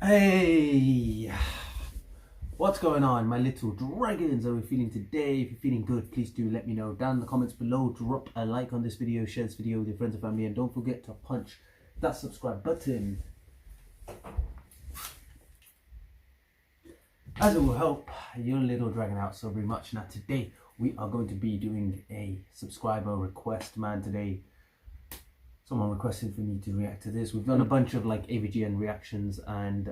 Hey, what's going on, my little dragons? How are we feeling today? If you're feeling good, please do let me know down in the comments below. Drop a like on this video, share this video with your friends and family, and don't forget to punch that subscribe button, as it will help your little dragon out so very much. Now today we are going to be doing a subscriber request, man. Today someone requested for me to react to this. We've done a bunch of like AVGN reactions, and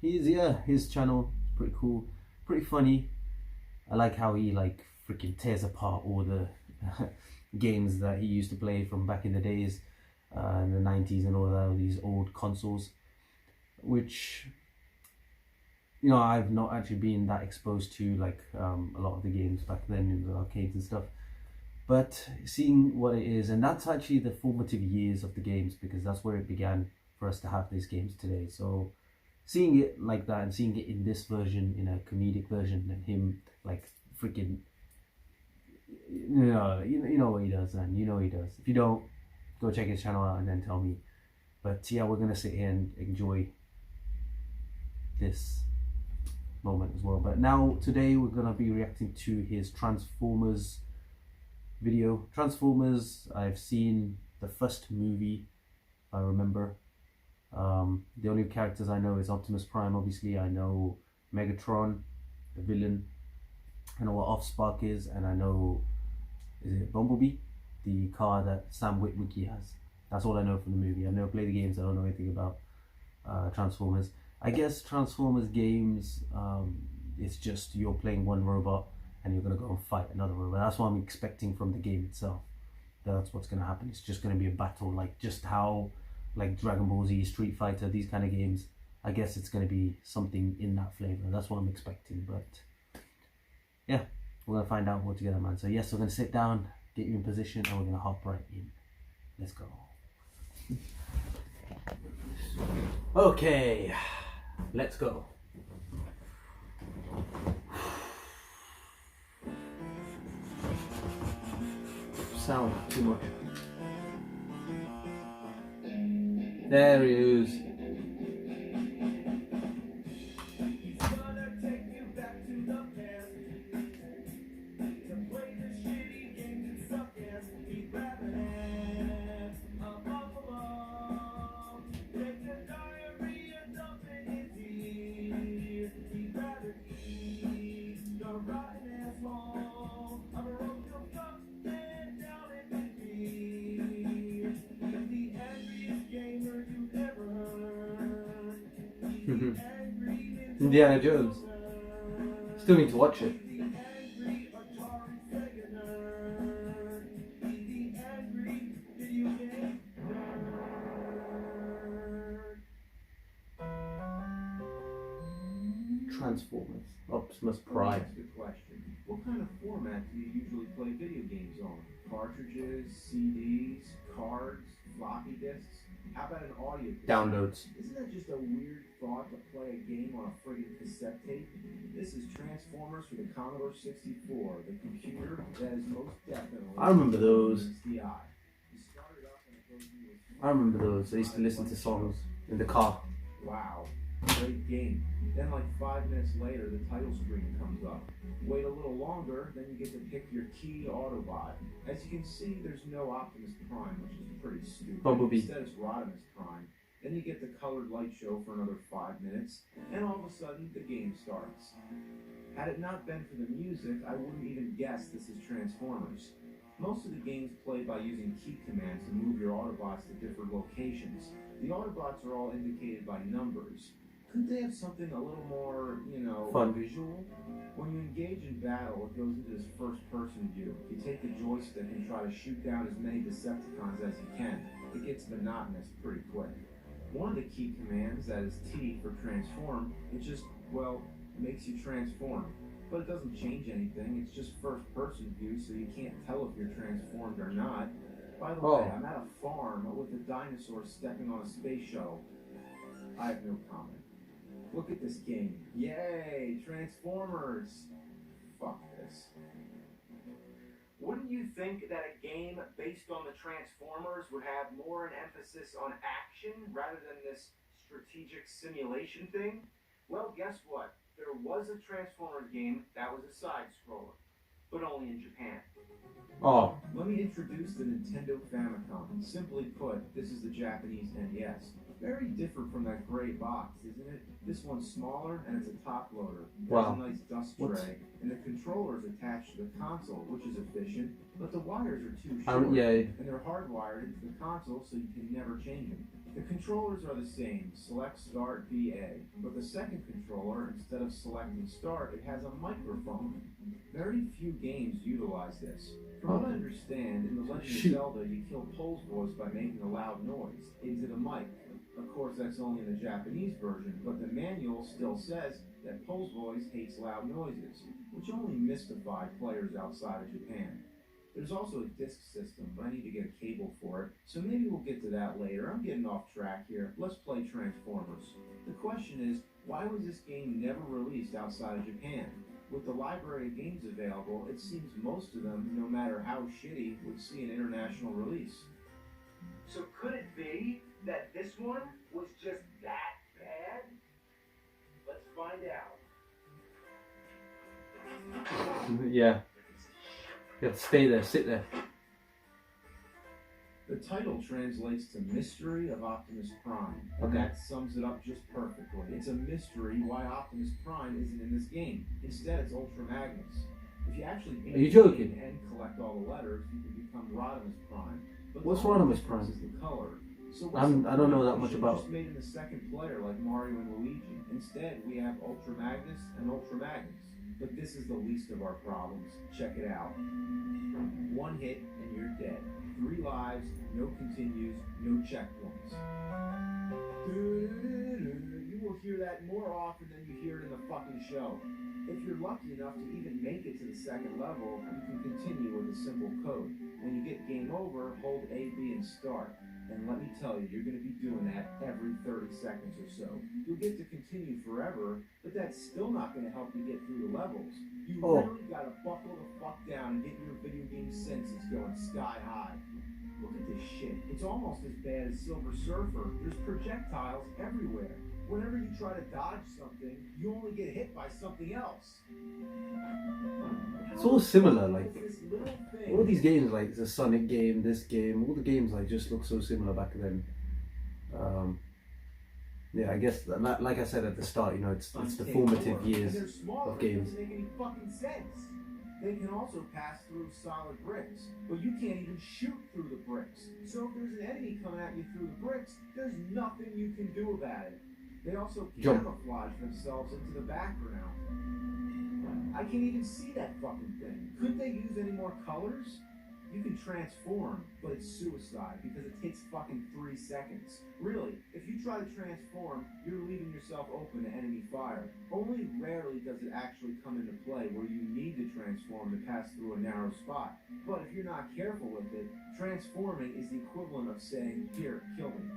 his channel is pretty cool, pretty funny. I like how he like freaking tears apart all the games that he used to play from back in the days, in the 90s and all that, these old consoles, which, you know, I've not actually been that exposed to, like a lot of the games back then in the arcades and stuff. But seeing what it is, and that's actually the formative years of the games, because that's where it began for us to have these games today. So seeing it like that and seeing it in this version, in a comedic version, and him like freaking, you know what he does, and you know what he does. If you don't, go check his channel out and then tell me. But yeah, we're gonna sit here and enjoy this moment as well. But now today we're gonna be reacting to his Transformers video. Transformers, I've seen the first movie, I remember. The only characters I know is Optimus Prime, obviously. I know Megatron, the villain. I know what Offspark is, and I know, is it Bumblebee? The car that Sam Witwicky has. That's all I know from the movie. I never play the games, I don't know anything about Transformers. I guess Transformers games, it's just you're playing one robot and you're going to go and fight another robot. That's what I'm expecting from the game itself. That's what's going to happen. It's just going to be a battle, like just how like Dragon Ball Z, Street Fighter, these kind of games. I guess it's going to be something in that flavor. That's what I'm expecting. But yeah, we're going to find out all together, man. So yes, we're going to sit down, get you in position, and we're going to hop right in. Let's go. Okay, let's go. Sound too much. There he is. Indiana Jones. Still need to watch it. Transformers. Optimus Prime. That's a good question. What kind of format do you usually play video games on? Cartridges, CDs, cards, floppy disks? How about an audio cassette? Downloads. Isn't that just a weird thought to play a game on a friggin' cassette tape? This is Transformers for the Commodore 64, the computer that is most definitely... I remember those. The eye. You started up and it goes into a... I remember those. I used to listen to songs in the car. Wow. Great game. Then like 5 minutes later, the title screen comes up. Wait a little longer, then you get to pick your key Autobot. As you can see, there's no Optimus Prime, which is pretty stupid. Bumblebee. Instead, it's Rodimus Prime. Then you get the colored light show for another 5 minutes, and all of a sudden, the game starts. Had it not been for the music, I wouldn't even guess this is Transformers. Most of the games play by using key commands to move your Autobots to different locations. The Autobots are all indicated by numbers. Couldn't they have something a little more, Fun. visual? When you engage in battle, it goes into this first-person view. You take the joystick and try to shoot down as many Decepticons as you can. It gets monotonous pretty quick. One of the key commands, that is T for transform, it just, makes you transform. But it doesn't change anything, it's just first-person view, so you can't tell if you're transformed or not. By the way, I'm at a farm with a dinosaur stepping on a space shuttle. I have no comment. Look at this game. Yay! Transformers! Fuck this. Wouldn't you think that a game based on the Transformers would have more an emphasis on action rather than this strategic simulation thing? Well, guess what? There was a Transformers game that was a side-scroller, but only in Japan. Oh, Let me introduce the Nintendo Famicom. Simply put, this is the Japanese NES. Very different from that gray box, isn't it? This one's smaller and it's a top loader. There's wow. a nice dust What? tray, and the controller's attached to the console, which is efficient, but the wires are too short, Yeah. and they're hardwired into the console so you can never change them. The controllers are the same, select start VA, but the second controller, instead of selecting start, it has a microphone. Very few games utilize this. From what I understand, in The Legend of Zelda, you kill Pole's voice by making a loud noise into the mic. Of course, that's only in the Japanese version, but the manual still says that Pole's voice hates loud noises, which only mystify players outside of Japan. There's also a disc system, but I need to get a cable for it, so maybe we'll get to that later. I'm getting off track here. Let's play Transformers. The question is, why was this game never released outside of Japan? With the library of games available, it seems most of them, no matter how shitty, would see an international release. So could it be that this one was just that bad? Let's find out. Yeah. You have to stay there, sit there. The title translates to Mystery of Optimus Prime, and that sums it up just perfectly. It's a mystery why Optimus Prime isn't in this game. Instead, it's Ultra Magnus. If you actually Are you joking? and collect all the letters, you can become Rodimus Prime. But What's the only Rodimus difference Prime? is the color. So I don't know that much about. Just made in the second player like Mario and Luigi. Instead, we have Ultra Magnus and Ultra Magnus. But this is the least of our problems. Check it out. One hit and you're dead. 3 lives, no continues, no checkpoints. You will hear that more often than you hear it in the fucking show. If you're lucky enough to even make it to the second level, you can continue with a simple code. When you get game over, hold A, B, and start. And let me tell you, you're going to be doing that every 30 seconds or so. You'll get to continue forever, but that's still not going to help you get through the levels. You really got to buckle the fuck down and get your video game senses going sky high. Look at this shit. It's almost as bad as Silver Surfer. There's projectiles everywhere. Whenever you try to dodge something, you only get hit by something else. It's all similar, like all these games, like the Sonic game, this game, all the games like just look so similar back then. Yeah, I guess like I said at the start, you know, it's the formative years of games. Doesn't make any fucking sense. They can also pass through solid bricks, but you can't even shoot through the bricks. So if there's an enemy coming at you through the bricks, there's nothing you can do about it. They also camouflage themselves into the background. I can't even see that fucking thing. Could they use any more colors? You can transform, but it's suicide because it takes fucking 3 seconds. Really, if you try to transform, you're leaving yourself open to enemy fire. Only rarely does it actually come into play where you need to transform to pass through a narrow spot. But if you're not careful with it, transforming is the equivalent of saying, "Here, kill me."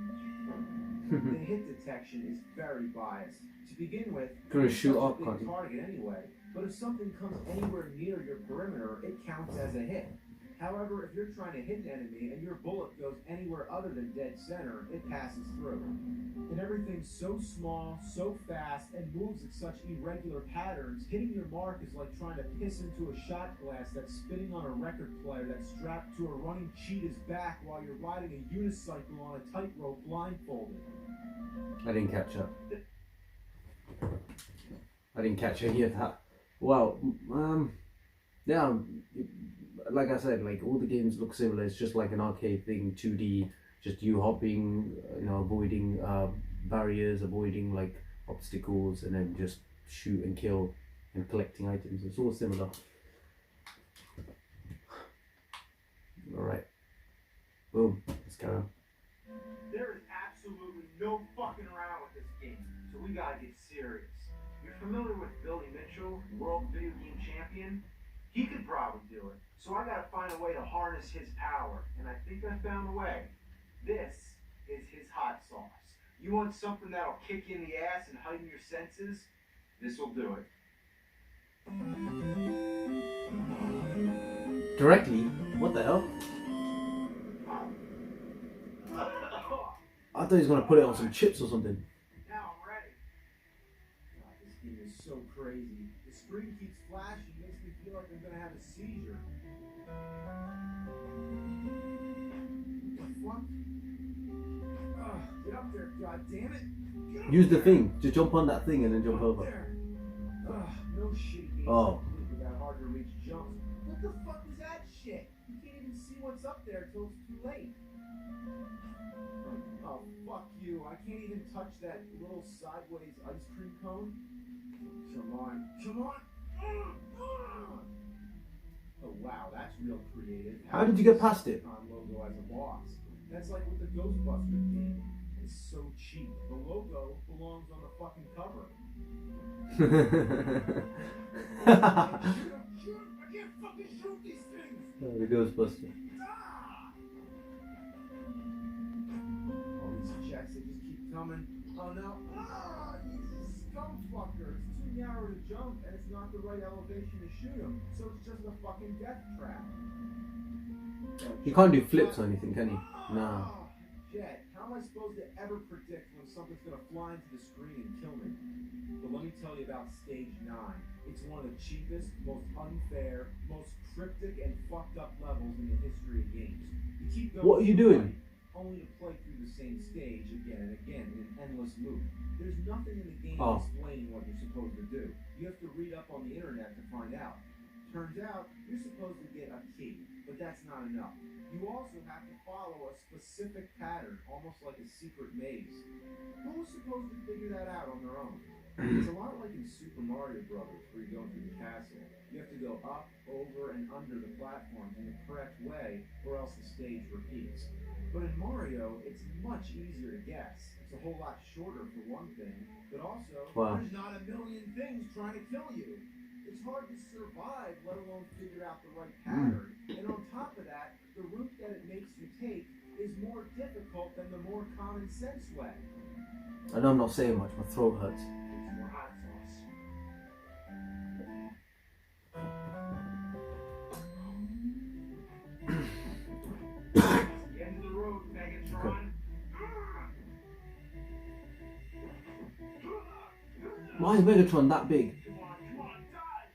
The hit detection is very biased. To begin with, Gonna shoot it's up, a big target anyway, but if something comes anywhere near your perimeter, it counts as a hit. However, if you're trying to hit an enemy and your bullet goes anywhere other than dead center, it passes through. And everything's so small, so fast, and moves in such irregular patterns, hitting your mark is like trying to piss into a shot glass that's spinning on a record player that's strapped to a running cheetah's back while you're riding a unicycle on a tightrope blindfolded. I didn't catch up. I didn't catch any of that. Well, yeah, like I said, like all the games look similar. It's just like an arcade thing, 2D, just you hopping, you know, avoiding barriers, avoiding like obstacles, and then just shoot and kill and collecting items. It's all similar. All right, boom, let's carry on. There is absolutely no fucking around with this game, so we gotta get serious. You're familiar with Billy Mitchell, world video game champion? He could probably do it. So I gotta find a way to harness his power, and I think I found a way. This is his hot sauce. You want something that'll kick you in the ass and heighten your senses? This'll do it. Directly? What the hell? I thought he was gonna put it on some chips or something. crazy. The screen keeps flashing, makes me feel like I'm gonna have a seizure. What the fuck? Ugh, get up there, goddammit! Use the thing. Just jump on that thing and then jump over. Ugh, no shitty games Oh. with that hard to reach jumps. What the fuck was that shit? You can't even see what's up there till it's too late. Oh, fuck you. I can't even touch that little sideways ice cream cone. Come on. Come on. Oh, wow. That's real creative. How did you get past it? Logo as a boss. That's like with the Ghostbusters game. It's so cheap. The logo belongs on the fucking cover. I can't fucking shoot these things. Oh, the Ghostbuster. All these checks, they just keep coming. Oh no. You scum fucker. It's too narrow to jump and it's not the right elevation to shoot him. So it's just a fucking death trap. You can't do flips or anything, can you? Nah. Jet, how am I supposed to ever predict when something's gonna fly into the screen and kill me? But let me tell you about Stage 9. It's one of the cheapest, most unfair, most cryptic and fucked up levels in the history of games. You keep going. What are you doing? Only to play through the same stage again and again in an endless loop. There's nothing in the game Oh. explaining what you're supposed to do. You have to read up on the internet to find out. Turns out, you're supposed to get a key, but that's not enough. You also have to follow a specific pattern, almost like a secret maze. Who's supposed to figure that out on their own? It's a lot like in Super Mario Brothers, where you go through the castle. You have to go up, over, and under the platform in the correct way, or else the stage repeats. But in Mario, it's much easier to guess. It's a whole lot shorter for one thing, but also, Wow. there's not a million things trying to kill you. It's hard to survive, let alone figure out the right pattern. And on top of that, the route that it makes you take is more difficult than the more common sense way. I know I'm not saying much, my throat hurts. It's more hot sauce. The end of the road, Megatron. Okay. Why is Megatron that big? Come on, die!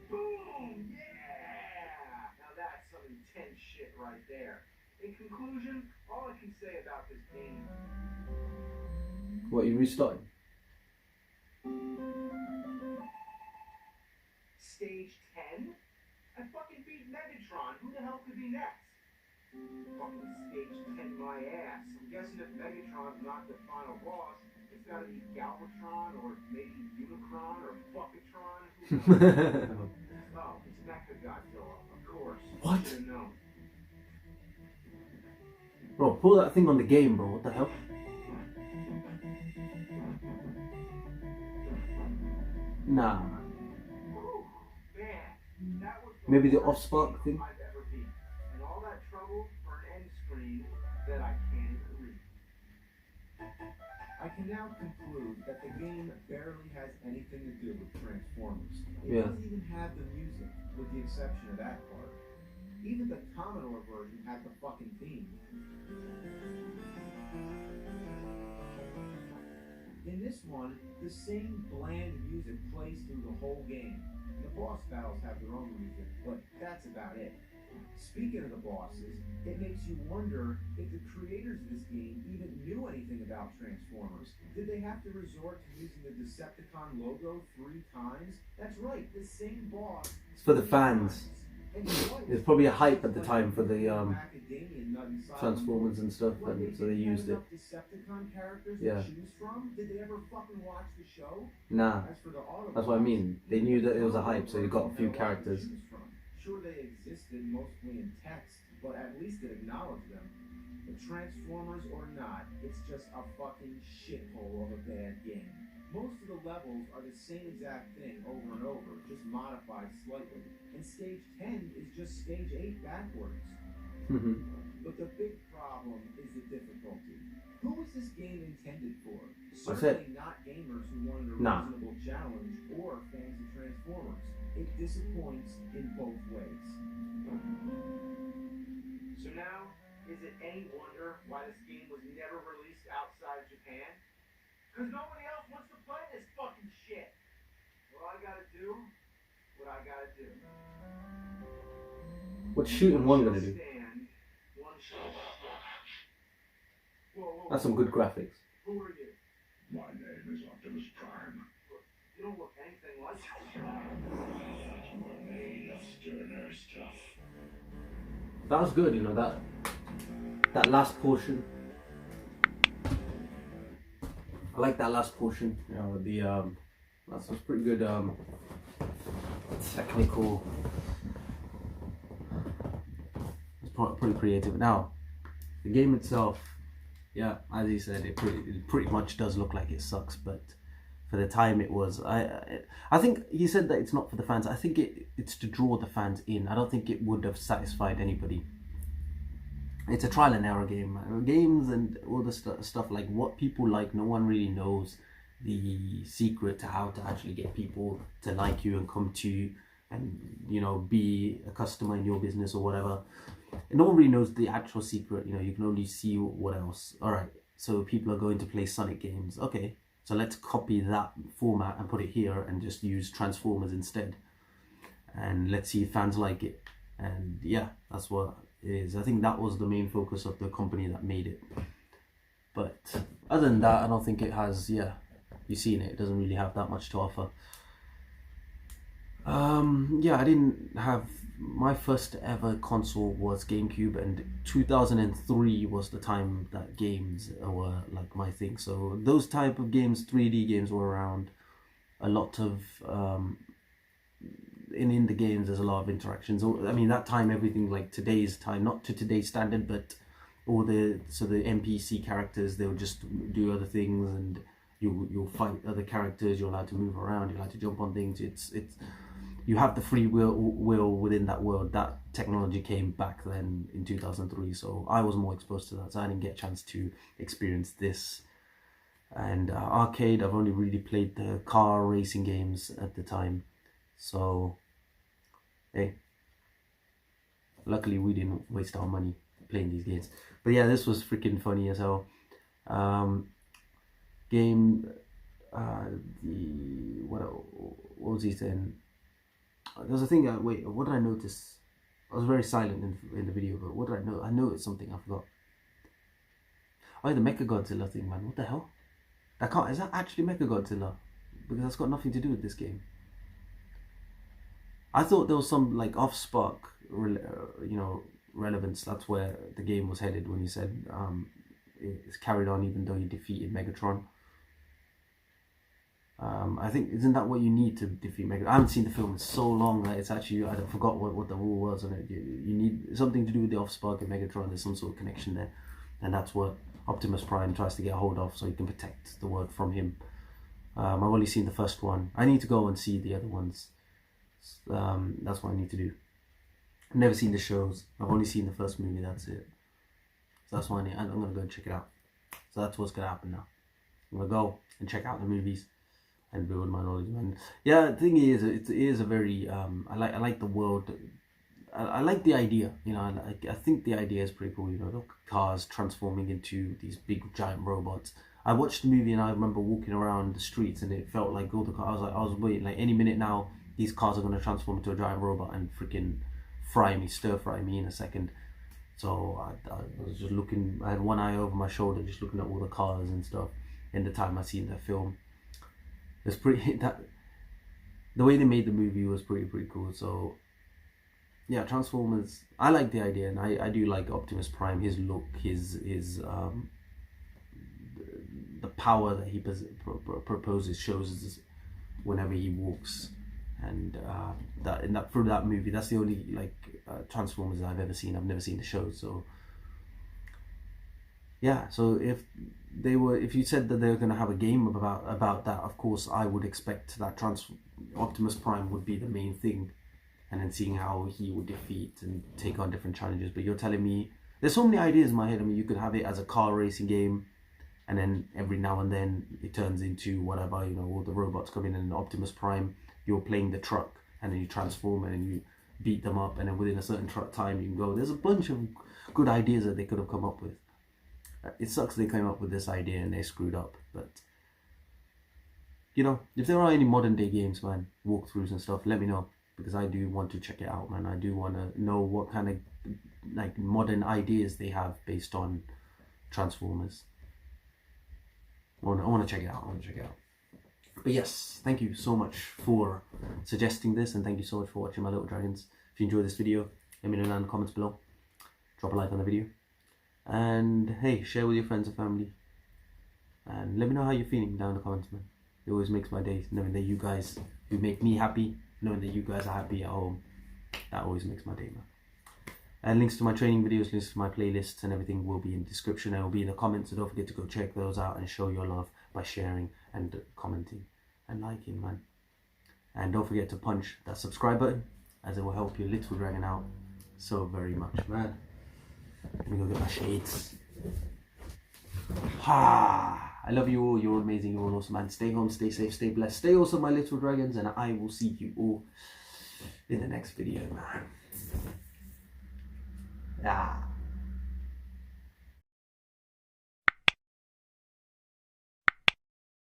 Boom! Yeah! Now that's some intense shit right there. In conclusion, all I can say about this game. What, you restarted? Stage 10? I fucking beat Megatron. Who the hell could be next? Fucking stage 10 my ass. I'm guessing if Megatron's not the final boss, it's gotta be Galvatron or maybe Unicron or Bucketron. Who knows? Oh, it's Mechagodzilla, of course. What? Should've known. Bro, pull that thing on the game, bro. What the hell? Nah. Ooh, man, that was Maybe the worst off-spark game thing? I've ever beat. And all that trouble for an end screen that I can't even read. I can now conclude that the game barely has anything to do with Transformers. It Yeah. doesn't even have the music, with the exception of that part. Even the Commodore version had the fucking theme. In this one, the same bland music plays through the whole game. The boss battles have their own music, but that's about it. Speaking of the bosses, it makes you wonder if the creators of this game even knew anything about Transformers. Did they have to resort to using the Decepticon logo 3 times? That's right, the same boss. It's for the 3 fans. times. And you're right. There's probably a hype at the time for the Macadamia nut inside Transformers and stuff, What, and so they didn't have used it. enough Decepticon characters Yeah. to choose from? Did they ever fucking watch the show? Nah. As for the Autobots, That's what I mean. They knew that it was a hype, so they got a few characters. Sure, they existed mostly in text, but at least it acknowledged them. The Transformers or not, it's just a fucking shithole of a bad game. Most of the levels are the same exact thing over and over, just modified slightly. And Stage 10 is just Stage 8 backwards. But the big problem is the difficulty. Who is this game intended for? Certainly not gamers who wanted a Nah. reasonable challenge or fans of Transformers. It disappoints in both ways. So now, is it any wonder why this game was never released outside of Japan? Because nobody else wants to play this fucking shit. gotta do what I gotta do. What's shooting one gonna do? Stand one shot. Whoa, That's some good graphics. Who are you? My name is Optimus Prime. You don't look anything like it. We're made of sterner stuff. That was good, you know, that last portion. I like that last portion. You know, that was pretty good. Technical. It's pretty creative. Now, the game itself, yeah, as he said, it pretty much does look like it sucks, but for the time it was, I think he said that it's not for the fans. I think it's to draw the fans in. I don't think it would have satisfied anybody. It's a trial and error game. Games and all the stuff, like what people like, no one really knows the secret to how to actually get people to like you and come to you and, you know, be a customer in your business or whatever. And no one really knows the actual secret. You know, you can only see what else. All right, so people are going to play Sonic games. Okay, so let's copy that format and put it here and just use Transformers instead. And let's see if fans like it. And yeah, that's what it is. I think that was the main focus of the company that made it. But other than that, I don't think it has, yeah, you've seen it. It doesn't really have that much to offer. Yeah, I didn't have, my first ever console was GameCube, and 2003 was the time that games were like my thing. So those type of games, 3D games, were around. A lot of in the games there's a lot of interactions. I mean, that time, everything like today's time, not to today's standard, but all the NPC characters, they would just do other things, and you'll fight other characters. You're allowed to move around. You're allowed to jump on things. It's you have the free will within that world. That technology came back then in 2003, so I was more exposed to that, so I didn't get a chance to experience this. And arcade, I've only really played the car racing games at the time, so hey, luckily we didn't waste our money playing these games. But yeah, this was freaking funny as hell. Game, what was he saying? There's a thing. Wait, what did I notice? I was very silent in the video, but what did I know? I noticed something. I forgot. Oh, the Mechagodzilla thing, man. What the hell? Is that actually Mechagodzilla? Because that's got nothing to do with this game. I thought there was some like off-spark, relevance. That's where the game was headed when he said it's carried on even though he defeated Megatron. I think, isn't that what you need to defeat Megatron? I haven't seen the film in so long that it's actually, I forgot what the rule was on it. You need something to do with the off-spark and Megatron. There's some sort of connection there, and that's what Optimus Prime tries to get a hold of so he can protect the world from him. I've only seen the first one. I need to go and see the other ones. That's what I need to do. I've never seen the shows. I've only seen the first movie. That's it. So that's why I'm gonna go and check it out. So that's what's gonna happen now. I'm gonna go and check out the movies and build my knowledge. And yeah, the thing is, it is a very I like the world. I like the idea. You know, I think the idea is pretty cool. You know, the cars transforming into these big giant robots. I watched the movie and I remember walking around the streets and it felt like all the cars. I was waiting, like any minute now these cars are going to transform into a giant robot and freaking stir fry me in a second. So I was just looking. I had one eye over my shoulder, just looking at all the cars and stuff. In the time I seen that film, it's pretty. The way they made the movie was pretty cool. So yeah, Transformers. I like the idea, and I do like Optimus Prime. His look, his the power that he proposes shows whenever he walks, and through that movie, that's the only Transformers I've ever seen. I've never seen the show, so yeah. So if you said that they were going to have a game about that, of course I would expect that Optimus Prime would be the main thing, and then seeing how he would defeat and take on different challenges. But you're telling me there's so many ideas in my head. I mean, you could have it as a car racing game, and then every now and then it turns into whatever, all the robots come in, and Optimus Prime, you're playing the truck, and then you transform and you beat them up, and then within a certain time you can go. There's a bunch of good ideas that they could have come up with. It sucks they came up with this idea and they screwed up, but you know, if there are any modern day games, man, walkthroughs and stuff, let me know, because I do want to check it out, man. I do want to know what kind of like modern ideas they have based on Transformers. I want to check it out. But yes, thank you so much for suggesting this, and thank you so much for watching my little dragons. If you enjoyed this video, let me know down in the comments below. Drop a like on the video, and hey, share with your friends and family, and let me know how you're feeling down in the comments, man. It always makes my day knowing that you guys, you make me happy, knowing that you guys are happy at home. That always makes my day, man. And links to my training videos, links to my playlists and everything will be in the description and will be in the comments, so don't forget to go check those out and show your love by sharing and commenting and liking, man. And don't forget to punch that subscribe button, as it will help your little dragon out so very much, man. Let me go get my shades. Ha! I love you all, you're amazing, you're all awesome, man. Stay home, stay safe, stay blessed, stay awesome, my little dragons, and I will see you all in the next video, man. Yeah.